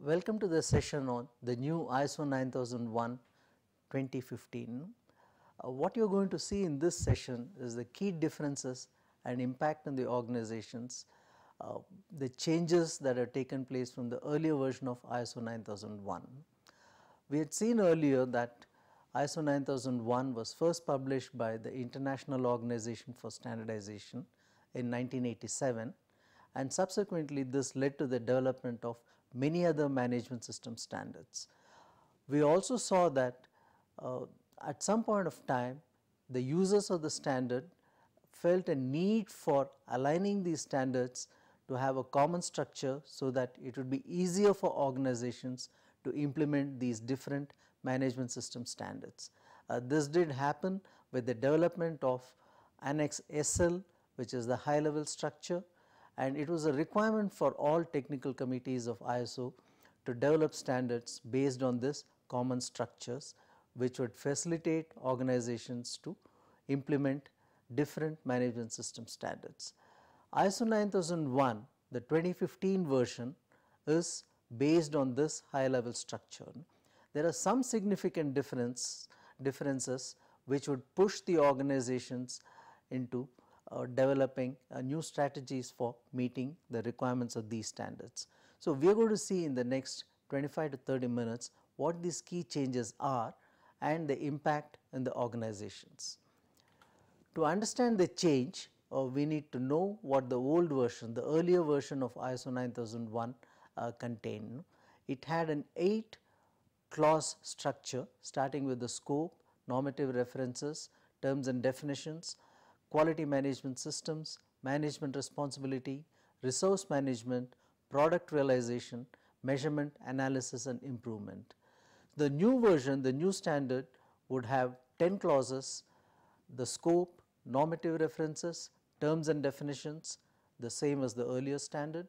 Welcome to the session on the new ISO 9001:2015. What you are going to see in this session is the key differences and impact on the organizations, the changes that have taken place from the earlier version of ISO 9001. We had seen earlier that ISO 9001 was first published by the International Organization for Standardization in 1987, and subsequently this led to the development of many other management system standards. We also saw that at some point of time the users of the standard felt a need for aligning these standards to have a common structure so that it would be easier for organizations to implement these different management system standards. This did happen with the development of Annex SL, which is the high level structure, and it was a requirement for all technical committees of ISO to develop standards based on this common structures, which would facilitate organizations to implement different management system standards. ISO 9001, the 2015 version, is based on this high level structure. There are some significant differences which would push the organizations into developing new strategies for meeting the requirements of these standards. So, we are going to see in the next 25 to 30 minutes what these key changes are and the impact in the organizations. To understand the change, we need to know what the old version, the earlier version of ISO 9001 contained. It had an 8 clause structure starting with the scope, normative references, terms and definitions, quality management systems, management responsibility, resource management, product realization, measurement, analysis and improvement. The new version, the new standard would have 10 clauses, the scope, normative references, terms and definitions, the same as the earlier standard,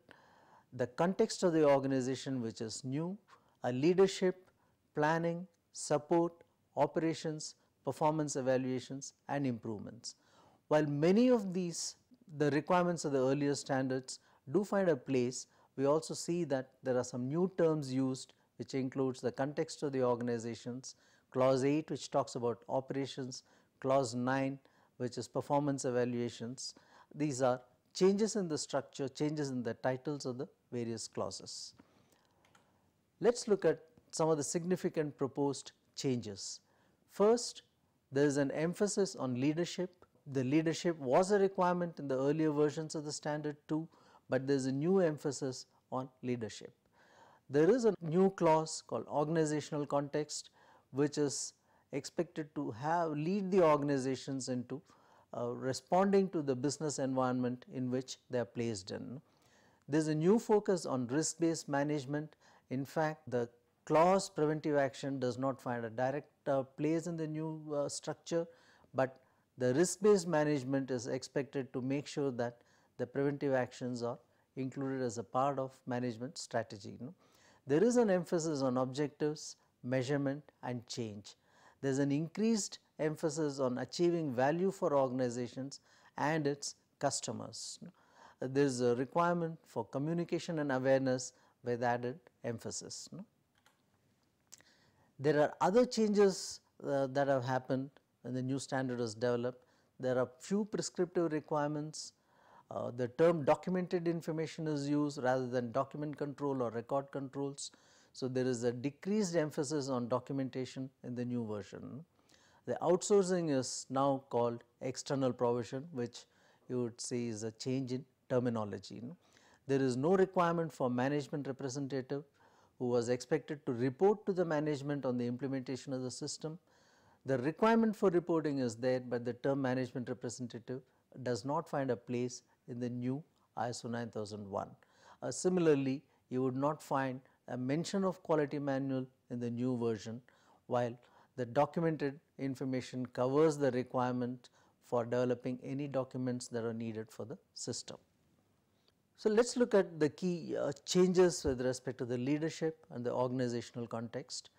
the context of the organization which is new, a leadership, planning, support, operations, performance evaluations and improvements. While many of these, the requirements of the earlier standards do find a place, we also see that there are some new terms used which includes the context of the organizations, clause 8 which talks about operations, clause 9 which is performance evaluations. These are changes in the structure, changes in the titles of the various clauses. Let us look at some of the significant proposed changes. First, there is an emphasis on leadership. The leadership was a requirement in the earlier versions of the standard too, but there is a new emphasis on leadership. There is a new clause called organizational context, which is expected to lead the organizations into responding to the business environment in which they are placed in. There is a new focus on risk-based management. In fact, the clause preventive action does not find a direct place in the new structure, but the risk-based management is expected to make sure that the preventive actions are included as a part of management strategy. There is an emphasis on objectives, measurement and change. There is an increased emphasis on achieving value for organizations and its customers. There is a requirement for communication and awareness with added emphasis. There are other changes that have happened when the new standard was developed. There are few prescriptive requirements. The term documented information is used rather than document control or record controls. So, there is a decreased emphasis on documentation in the new version. The outsourcing is now called external provision, which you would see is a change in terminology. There is no requirement for management representative who was expected to report to the management on the implementation of the system. The requirement for reporting is there, but the term management representative does not find a place in the new ISO 9001. Similarly, you would not find a mention of quality manual in the new version, while the documented information covers the requirement for developing any documents that are needed for the system. So, let us look at the key changes with respect to the leadership and the organizational context.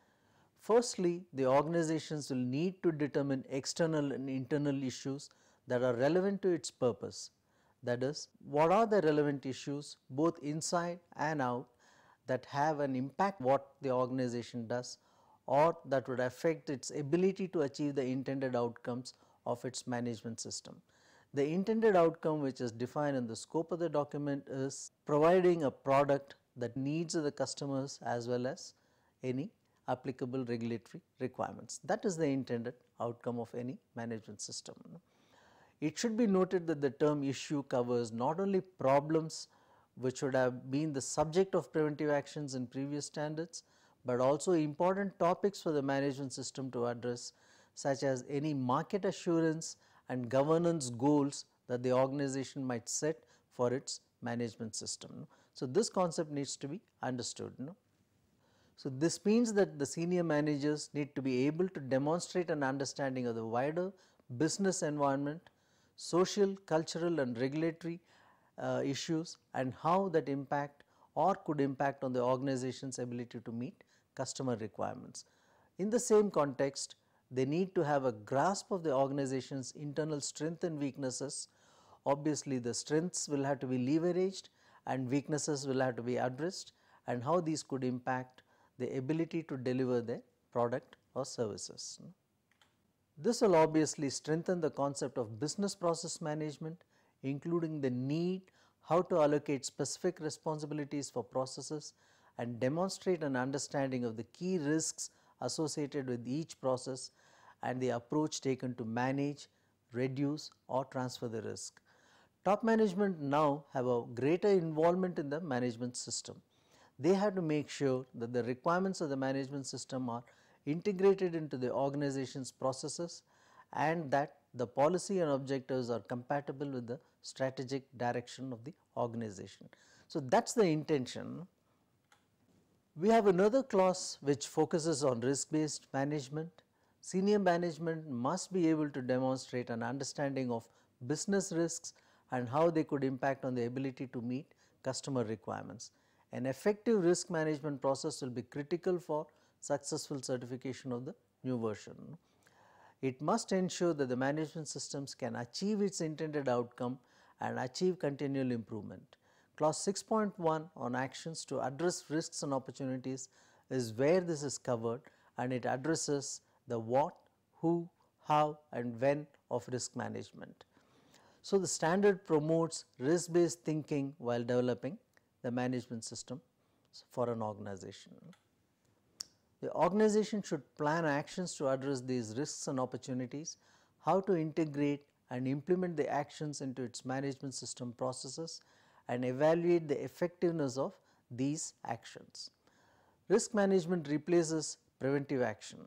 Firstly, the organizations will need to determine external and internal issues that are relevant to its purpose. That is, what are the relevant issues both inside and out that have an impact what the organization does or that would affect its ability to achieve the intended outcomes of its management system. The intended outcome which is defined in the scope of the document is providing a product that needs of the customers as well as any applicable regulatory requirements. That is the intended outcome of any management system. It should be noted that the term issue covers not only problems which would have been the subject of preventive actions in previous standards, but also important topics for the management system to address, such as any market assurance and governance goals that the organization might set for its management system. So, this concept needs to be understood. So, this means that the senior managers need to be able to demonstrate an understanding of the wider business environment, social, cultural and regulatory issues and how that impact or could impact on the organization's ability to meet customer requirements. In the same context, they need to have a grasp of the organization's internal strengths and weaknesses. Obviously, the strengths will have to be leveraged and weaknesses will have to be addressed, and how these could impact the ability to deliver their product or services. This will obviously strengthen the concept of business process management, including the need how to allocate specific responsibilities for processes and demonstrate an understanding of the key risks associated with each process and the approach taken to manage, reduce or transfer the risk. Top management now have a greater involvement in the management system. They have to make sure that the requirements of the management system are integrated into the organization's processes and that the policy and objectives are compatible with the strategic direction of the organization. So, that is the intention. We have another clause which focuses on risk-based management. Senior management must be able to demonstrate an understanding of business risks and how they could impact on the ability to meet customer requirements. An effective risk management process will be critical for successful certification of the new version. It must ensure that the management systems can achieve its intended outcome and achieve continual improvement. Clause 6.1 on actions to address risks and opportunities is where this is covered, and it addresses the what, who, how and when of risk management. So, the standard promotes risk-based thinking while developing the management system for an organization. The organization should plan actions to address these risks and opportunities, how to integrate and implement the actions into its management system processes and evaluate the effectiveness of these actions. Risk management replaces preventive action.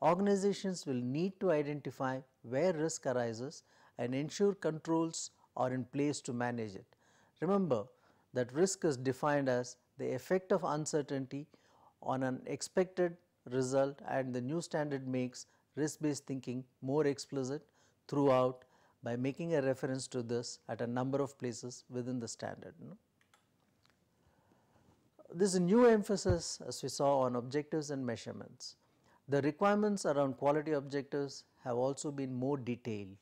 Organizations will need to identify where risk arises and ensure controls are in place to manage it. Remember that risk is defined as the effect of uncertainty on an expected result, and the new standard makes risk-based thinking more explicit throughout by making a reference to this at a number of places within the standard. There is a new emphasis, as we saw, on objectives and measurements. The requirements around quality objectives have also been more detailed.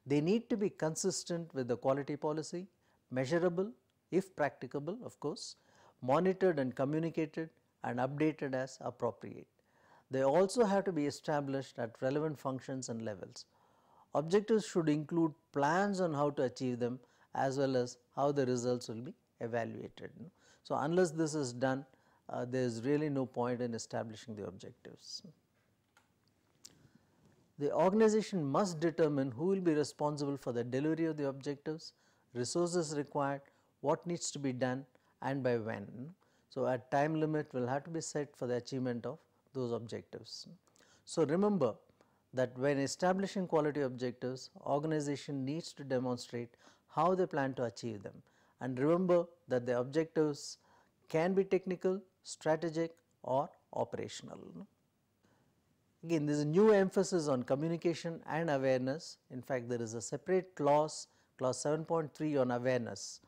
They need to be consistent with the quality policy, measurable if practicable of course, monitored and communicated and updated as appropriate. They also have to be established at relevant functions and levels. Objectives should include plans on how to achieve them as well as how the results will be evaluated. So, unless this is done, there is really no point in establishing the objectives. The organization must determine who will be responsible for the delivery of the objectives, resources required, what needs to be done and by when. So, a time limit will have to be set for the achievement of those objectives. So, remember that when establishing quality objectives, organization needs to demonstrate how they plan to achieve them, and remember that the objectives can be technical, strategic or operational. Again, there is a new emphasis on communication and awareness. In fact, there is a separate clause, clause 7.3 on awareness.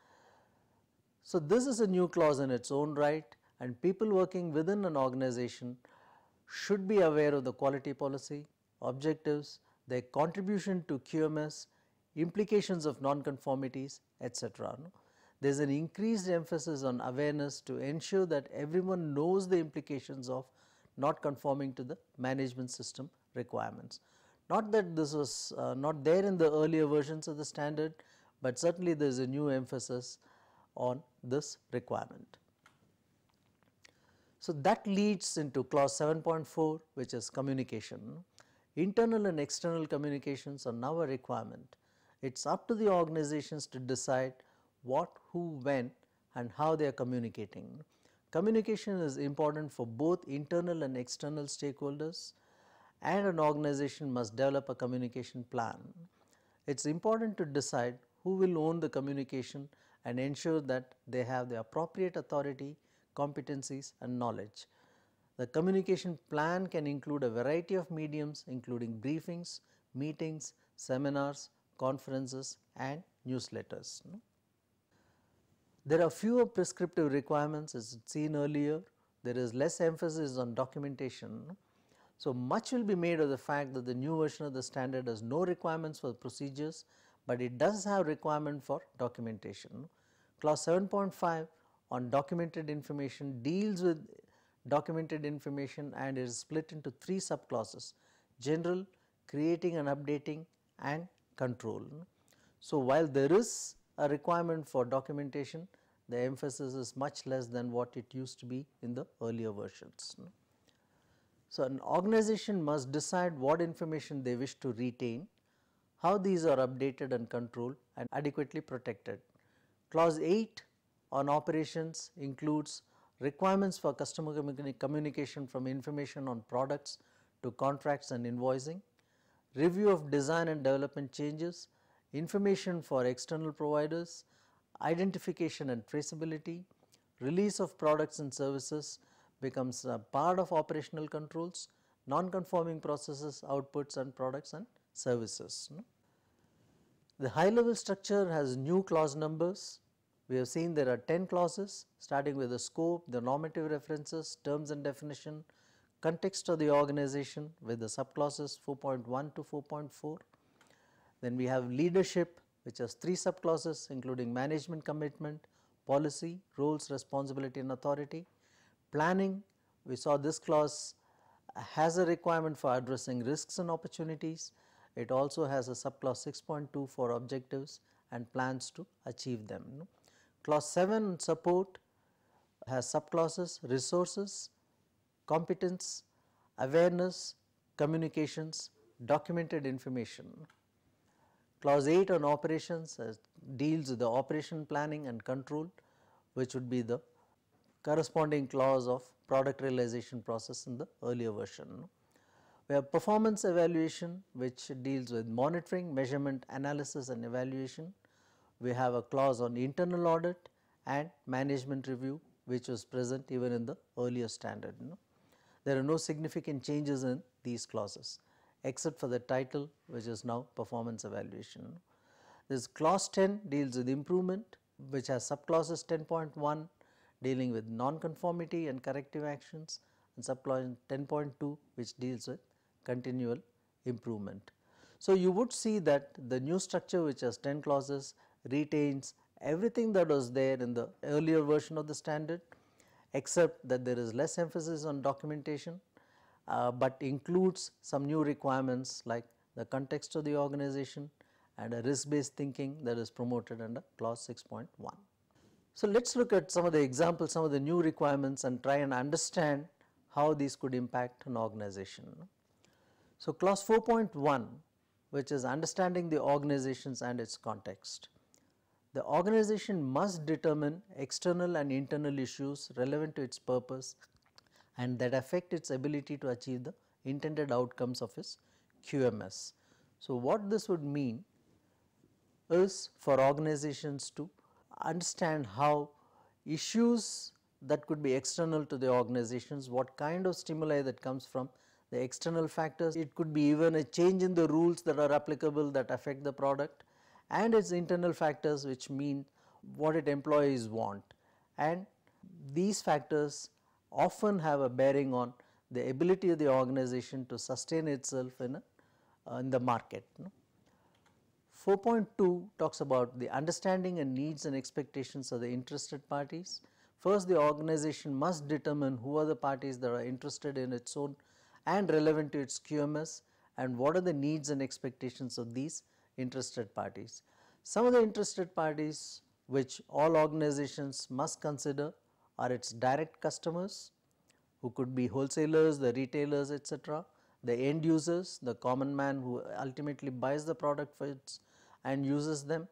So, this is a new clause in its own right, and people working within an organization should be aware of the quality policy, objectives, their contribution to QMS, implications of non-conformities, etc. there is an increased emphasis on awareness to ensure that everyone knows the implications of not conforming to the management system requirements. Not that this was not there in the earlier versions of the standard, but certainly there is a new emphasis on this requirement. So, that leads into clause 7.4, which is communication. Internal and external communications are now a requirement. It is up to the organizations to decide what, who, when and how they are communicating. Communication is important for both internal and external stakeholders, and an organization must develop a communication plan. It is important to decide who will own the communication and ensure that they have the appropriate authority, competencies and knowledge. The communication plan can include a variety of mediums including briefings, meetings, seminars, conferences and newsletters. There are fewer prescriptive requirements as seen earlier. There is less emphasis on documentation. So, much will be made of the fact that the new version of the standard has no requirements for procedures, but it does have requirement for documentation. Clause 7.5 on documented information deals with documented information and is split into 3 subclauses: general, creating and updating and control. So, while there is a requirement for documentation, the emphasis is much less than what it used to be in the earlier versions. So, an organization must decide what information they wish to retain, how these are updated and controlled and adequately protected. Clause 8 on operations includes requirements for customer communication from information on products to contracts and invoicing, review of design and development changes, information for external providers, identification and traceability, release of products and services becomes a part of operational controls, non-conforming processes, outputs and products and services. The high level structure has new clause numbers. We have seen there are 10 clauses starting with the scope, the normative references, terms and definition, context of the organization with the subclauses 4.1 to 4.4. Then we have leadership, which has 3 subclauses including management commitment, policy, roles, responsibility and authority. Planning, we saw this clause has a requirement for addressing risks and opportunities. It also has a subclause 6.2 for objectives and plans to achieve them. Clause 7 support has subclauses resources, competence, awareness, communications, documented information. Clause 8 on operations deals with the operation planning and control, which would be the corresponding clause of product realization process in the earlier version. We have performance evaluation, which deals with monitoring, measurement, analysis and evaluation. We have a clause on internal audit and management review, which was present even in the earlier standard. There are no significant changes in these clauses except for the title, which is now performance evaluation. This clause 10 deals with improvement, which has subclauses 10.1 dealing with non-conformity and corrective actions, and subclause 10.2 which deals with continual improvement. So, you would see that the new structure, which has 10 clauses, retains everything that was there in the earlier version of the standard, except that there is less emphasis on documentation, but includes some new requirements like the context of the organization and a risk based thinking that is promoted under clause 6.1. So, let us look at some of the examples, some of the new requirements and try and understand how these could impact an organization. So, clause 4.1, which is understanding the organizations and its context. The organization must determine external and internal issues relevant to its purpose and that affect its ability to achieve the intended outcomes of its QMS. So, what this would mean is for organizations to understand how issues that could be external to the organizations, what kind of stimuli that comes from the external factors. It could be even a change in the rules that are applicable that affect the product, and its internal factors, which mean what its employees want, and these factors often have a bearing on the ability of the organization to sustain itself in the market. 4.2 talks about the understanding and needs and expectations of the interested parties. First, the organization must determine who are the parties that are interested in its own and relevant to its QMS, and what are the needs and expectations of these interested parties. Some of the interested parties which all organizations must consider are its direct customers, who could be wholesalers, the retailers, etc., the end users, the common man who ultimately buys the product for its and uses them,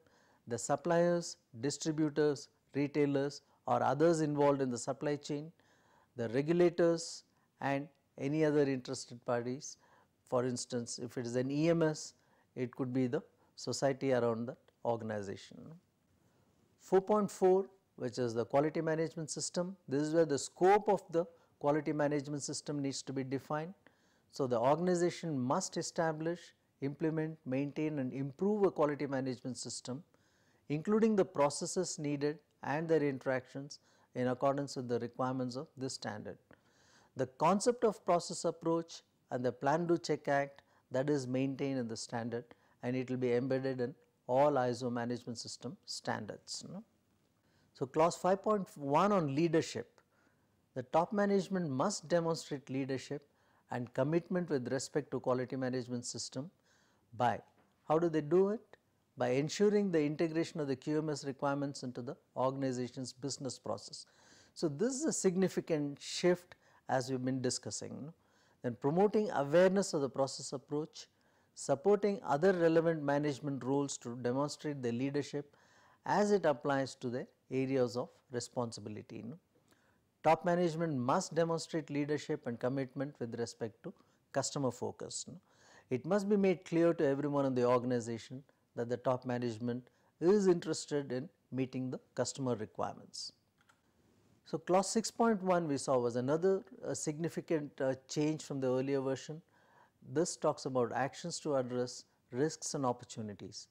the suppliers, distributors, retailers or others involved in the supply chain, the regulators and any other interested parties. For instance, if it is an EMS, it could be the society around that organization. 4.4, which is the quality management system, this is where the scope of the quality management system needs to be defined. So, the organization must establish, implement, maintain and improve a quality management system, including the processes needed and their interactions in accordance with the requirements of this standard. The concept of process approach and the plan do check act, that is maintained in the standard, and it will be embedded in all ISO management system standards. So, clause 5.1 on leadership, the top management must demonstrate leadership and commitment with respect to quality management system by, how do they do it? By ensuring the integration of the QMS requirements into the organization's business process. So, this is a significant shift as we have been discussing. Then promoting awareness of the process approach, supporting other relevant management roles to demonstrate their leadership as it applies to their areas of responsibility. Top management must demonstrate leadership and commitment with respect to customer focus. It must be made clear to everyone in the organization that the top management is interested in meeting the customer requirements. So, clause 6.1 we saw was another significant change from the earlier version. This talks about actions to address risks and opportunities.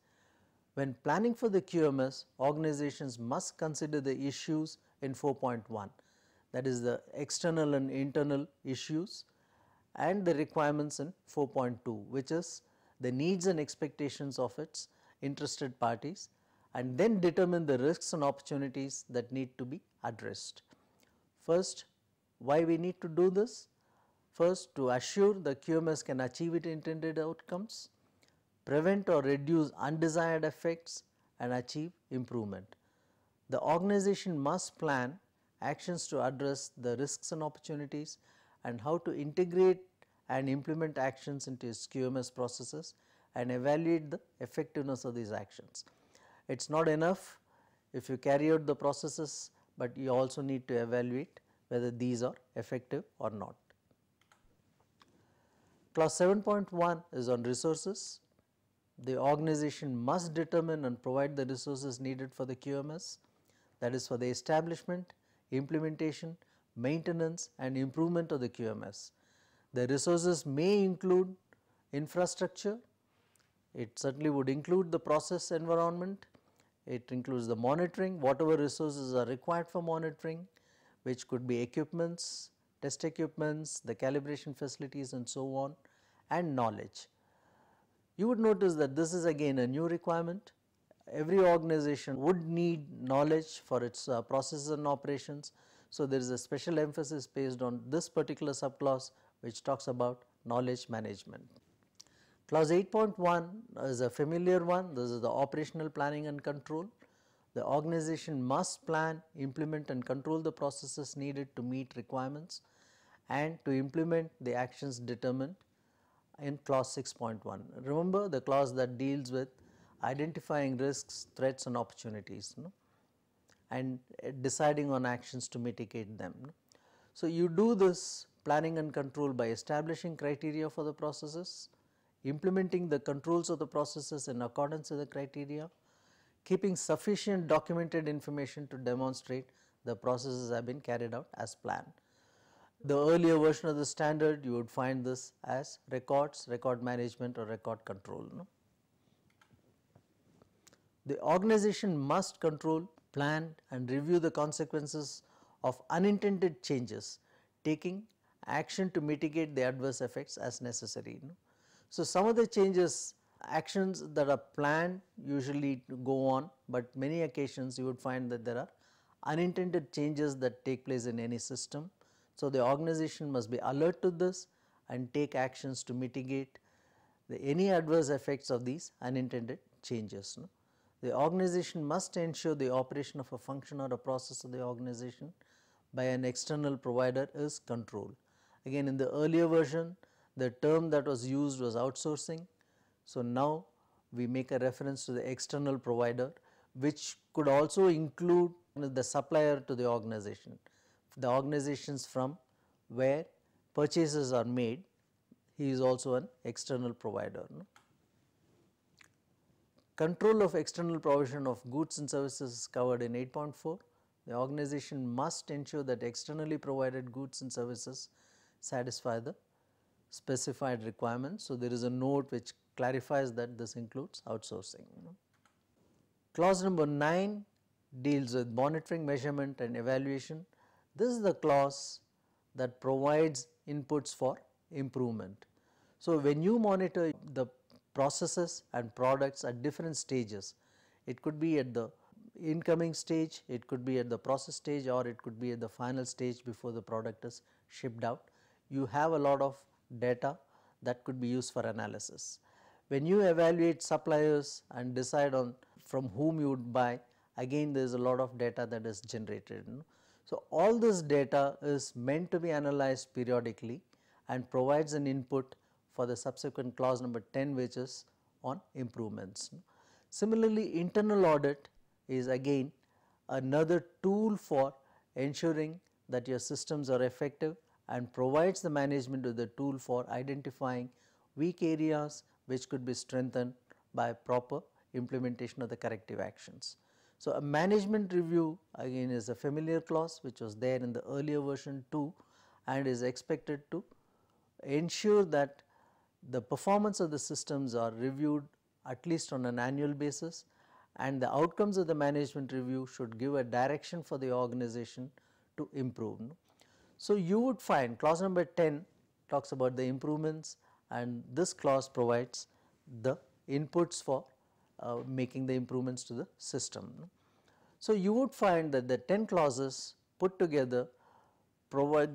When planning for the QMS, organizations must consider the issues in 4.1, that is the external and internal issues, and the requirements in 4.2, which is the needs and expectations of its interested parties, and then determine the risks and opportunities that need to be addressed. First, why we need to do this? First, to assure the QMS can achieve its intended outcomes, prevent or reduce undesired effects and achieve improvement. The organization must plan actions to address the risks and opportunities and how to integrate and implement actions into its QMS processes and evaluate the effectiveness of these actions. It is not enough if you carry out the processes, but you also need to evaluate whether these are effective or not. Clause 7.1 is on resources. The organization must determine and provide the resources needed for the QMS, that is for the establishment, implementation, maintenance and improvement of the QMS. The resources may include infrastructure, it certainly would include the process environment, it includes the monitoring, whatever resources are required for monitoring, which could be equipments, test equipments, the calibration facilities and so on, and knowledge. You would notice that this is again a new requirement. Every organization would need knowledge for its processes and operations. So, there is a special emphasis placed on this particular subclause which talks about knowledge management. Clause 8.1 is a familiar one. This is the operational planning and control. The organization must plan, implement and control the processes needed to meet requirements and to implement the actions determined in clause 6.1. Remember the clause that deals with identifying risks, threats and opportunities, and deciding on actions to mitigate them. So, you do this planning and control by establishing criteria for the processes, implementing the controls of the processes in accordance with the criteria, keeping sufficient documented information to demonstrate the processes have been carried out as planned. The earlier version of the standard, you would find this as records, record management or record control. The organization must control, plan and review the consequences of unintended changes, taking action to mitigate the adverse effects as necessary. So, some of the changes actions that are planned usually go on, but many occasions you would find that there are unintended changes that take place in any system. So, the organization must be alert to this and take actions to mitigate any adverse effects of these unintended changes. No? The organization must ensure the operation of a function or a process of the organization by an external provider is controlled. Again, in the earlier version, the term that was used was outsourcing. So, now we make a reference to the external provider, which could also include the supplier to the organization, the organizations from where purchases are made. He is also an external provider. No? Control of external provision of goods and services is covered in 8.4. The organization must ensure that externally provided goods and services satisfy the specified requirements. So, there is a note which clarifies that this includes outsourcing. Clause number 9 deals with monitoring, measurement and evaluation. This is the clause that provides inputs for improvement. So, when you monitor the processes and products at different stages, it could be at the incoming stage, it could be at the process stage, or it could be at the final stage before the product is shipped out. You have a lot of data that could be used for analysis. When you evaluate suppliers and decide on from whom you would buy, again there is a lot of data that is generated. So, all this data is meant to be analyzed periodically and provides an input for the subsequent clause number 10, which is on improvements. Similarly, internal audit is again another tool for ensuring that your systems are effective and provides the management with the tool for identifying weak areas which could be strengthened by proper implementation of the corrective actions. So, a management review again is a familiar clause which was there in the earlier version too, and is expected to ensure that the performance of the systems are reviewed at least on an annual basis, and the outcomes of the management review should give a direction for the organization to improve. So, you would find clause number 10 talks about the improvements, and this clause provides the inputs for making the improvements to the system. So, you would find that the 10 clauses put together provide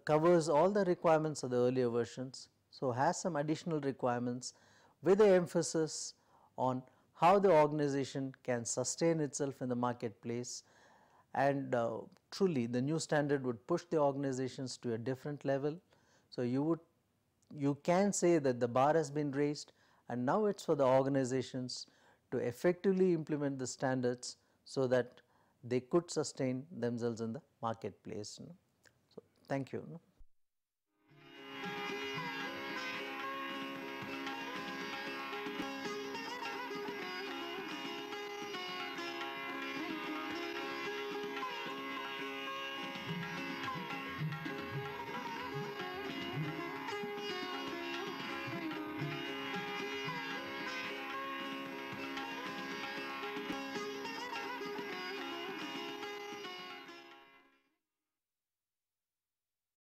covers all the requirements of the earlier versions. So, has some additional requirements with the emphasis on how the organization can sustain itself in the marketplace, and truly the new standard would push the organizations to a different level. So, you can say that the bar has been raised, and now it is for the organizations to effectively implement the standards so that they could sustain themselves in the marketplace. So, thank you.